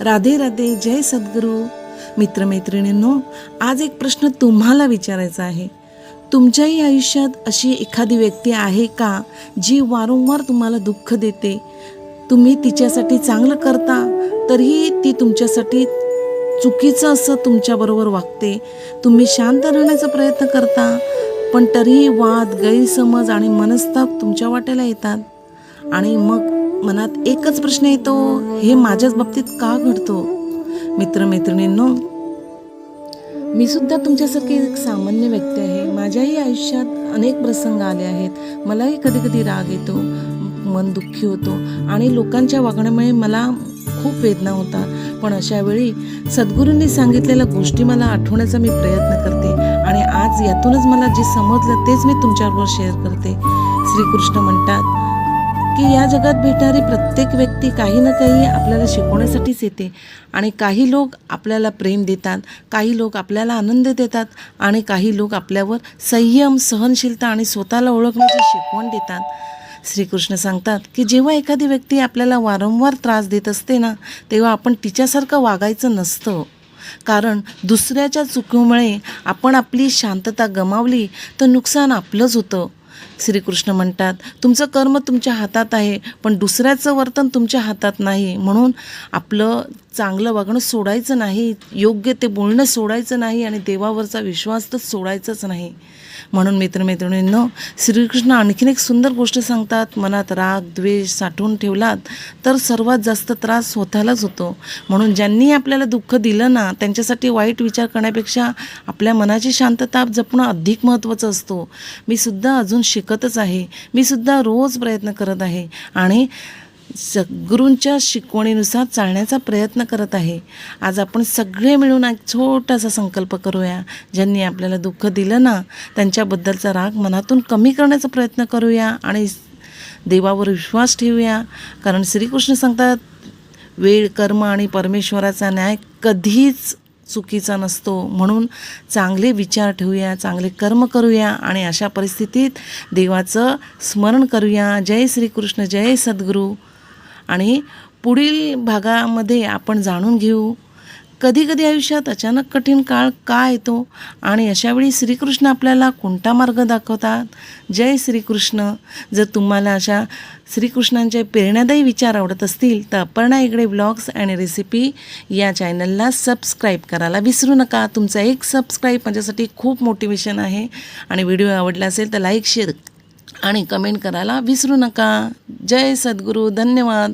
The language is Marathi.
राधे राधे, जय सद्गुरू. मित्रमैत्रिणींनो, आज एक प्रश्न तुम्हाला विचारायचा आहे. तुमच्याही आयुष्यात अशी एखादी व्यक्ती आहे का जी वारंवार तुम्हाला दुःख देते? तुम्ही तिच्यासाठी चांगलं करता तरीही ती तुमच्यासाठी चुकीचं असं तुमच्याबरोबर वागते. तुम्ही शांत राहण्याचा प्रयत्न करता पण तरीही वाद, गैरसमज आणि मनस्ताप तुमच्या वाट्याला येतात. आणि मग मनात एकच प्रश्न येतो, हे माझ्याच बाबतीत का घडतो? मित्रमैत्रिणींनो, मी सुद्धा तुमच्यासारखी एक सामान्य व्यक्ती आहे. माझ्याही आयुष्यात अनेक प्रसंग आले आहेत. मलाही कधी कधी राग येतो, मन दुःखी होतो आणि लोकांच्या वागण्यामुळे मला खूप वेदना होतात. पण अशा वेळी सद्गुरूंनी सांगितलेल्या गोष्टी मला आठवण्याचा मी प्रयत्न करते आणि आज यातूनच मला जे समजलं तेच मी तुमच्याबरोबर शेअर करते. श्रीकृष्ण म्हणतात की या जगात भेटणारी प्रत्येक व्यक्ती काही ना काही आपल्याला शिकवण्यासाठीच येते. आणि काही लोक आपल्याला प्रेम देतात, काही लोक आपल्याला आनंद देतात आणि काही लोक आपल्यावर संयम, सहनशीलता आणि स्वतःला ओळखण्याची शिकवण देतात. श्रीकृष्ण सांगतात की जेव्हा एखादी व्यक्ती आपल्याला वारंवार त्रास देत असते ना, तेव्हा आपण तिच्यासारखं वागायचं नसतं. कारण दुसऱ्याच्या चुकीमुळे आपण आपली शांतता गमावली तर नुकसान आपलंच होतं. श्रीकृष्ण म्हणतात तुमचं कर्म तुमच्या हातात आहे, पण दुसऱ्याचं वर्तन तुमच्या हातात नाही. म्हणून आपलं चांगलं वागणं सोडायचं नाही, योग्य ते बोलणं सोडायचं नाही आणि देवावरचा विश्वास तर सोडायचाच नाही. म्हणून मित्रमैत्रिणींनो, श्रीकृष्ण आणखीन एक सुंदर गोष्ट सांगतात. मनात राग, द्वेष साठवून ठेवलात तर सर्वात जास्त त्रास स्वतःलाच होतो. म्हणून ज्यांनी आपल्याला दुःख दिलं ना, त्यांच्यासाठी वाईट विचार करण्यापेक्षा आपल्या मनाची शांतता जपणं अधिक महत्त्वाचं असतो. मी सुद्धा अजून शिकतच आहे. मी सुद्धा रोज प्रयत्न करत आहे आणि सद्गुरूंच्या शिकवणीनुसार चालण्याचा प्रयत्न करत आहे. आज आपण सगळे मिळून एक छोटासा संकल्प करूया. ज्यांनी आपल्याला दुःख दिलं ना, त्यांच्याबद्दलचा राग मनातून कमी करण्याचा प्रयत्न करूया आणि देवावर विश्वास ठेवूया. कारण श्रीकृष्ण सांगतात वेळ, कर्म आणि परमेश्वराचा न्याय कधीच चुकीचा नसतो. म्हणून चांगले विचार ठेवूया, चांगले कर्म करूया आणि अशा परिस्थितीत देवाचं स्मरण करूया. जय श्रीकृष्ण, जय सद्गुरू. आणि पुढील भागामध्ये आपण जाणून घेऊ कधी कधी आयुष्यात अचानक कठीण काळ का येतो आणि अशावेळी श्रीकृष्ण आपल्याला कोणता मार्ग दाखवतात. जय श्रीकृष्ण. जर तुम्हाला अशा श्रीकृष्णांचे प्रेरणादायी विचार आवडत असतील तर अपर्णा हेगडे ब्लॉग्स आणि रेसिपी या चॅनलला सबस्क्राईब करायला विसरू नका. तुमचा एक सबस्क्राईब माझ्यासाठी खूप मोटिवेशन आहे. आणि व्हिडिओ आवडला असेल तर लाईक, शेअर आणि कमेंट करायला विसरू नका. जय सद्गुरू. धन्यवाद.